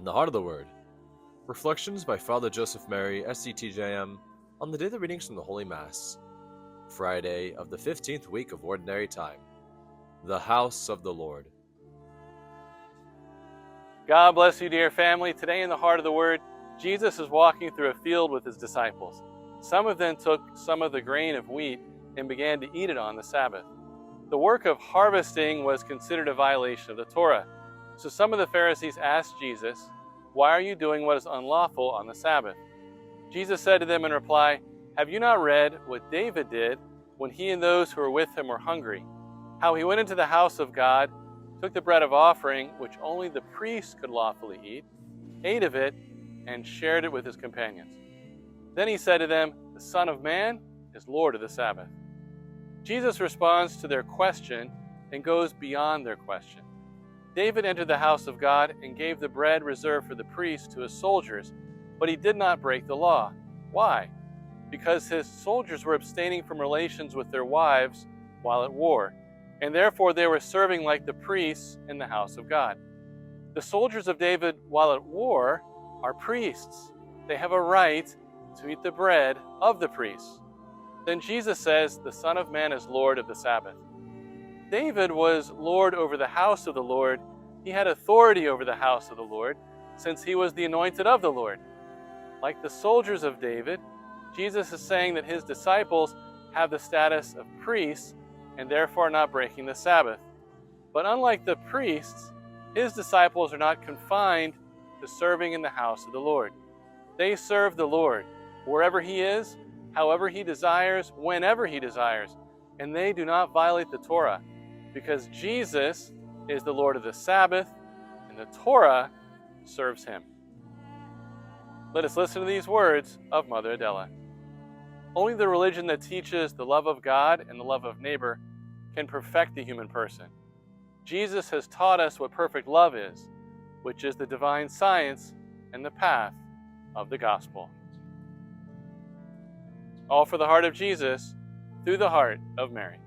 the Heart of the Word. Reflections by Father Joseph Mary, SCTJM, on the daily readings from the Holy Mass. Friday of the 15th week of Ordinary Time. The House of the Lord. God bless you, dear family. Today in the Heart of the Word, Jesus is walking through a field with his disciples. Some of them took some of the grain of wheat and began to eat it on the Sabbath. The work of harvesting was considered a violation of the Torah. So some of the Pharisees asked Jesus, "Why are you doing what is unlawful on the Sabbath?" Jesus said to them in reply, "Have you not read what David did when he and those who were with him were hungry? How he went into the house of God, took the bread of offering, which only the priest could lawfully eat, ate of it, and shared it with his companions. Then he said to them, 'The Son of Man is Lord of the Sabbath.'" Jesus responds to their question and goes beyond their question. David entered the house of God and gave the bread reserved for the priests to his soldiers, but he did not break the law. Why? Because his soldiers were abstaining from relations with their wives while at war, and therefore they were serving like the priests in the house of God. The soldiers of David while at war are priests. They have a right to eat the bread of the priests. Then Jesus says, "The Son of Man is Lord of the Sabbath." David was Lord over the house of the Lord. He had authority over the house of the Lord, since he was the anointed of the Lord. Like the soldiers of David, Jesus is saying that his disciples have the status of priests and therefore not breaking the Sabbath. But unlike the priests, his disciples are not confined to serving in the house of the Lord. They serve the Lord wherever he is, however he desires, whenever he desires, and they do not violate the Torah, because Jesus is the Lord of the Sabbath, and the Torah serves him. Let us listen to these words of Mother Adela. Only the religion that teaches the love of God and the love of neighbor can perfect the human person. Jesus has taught us what perfect love is, which is the divine science and the path of the gospel. All for the heart of Jesus, through the heart of Mary.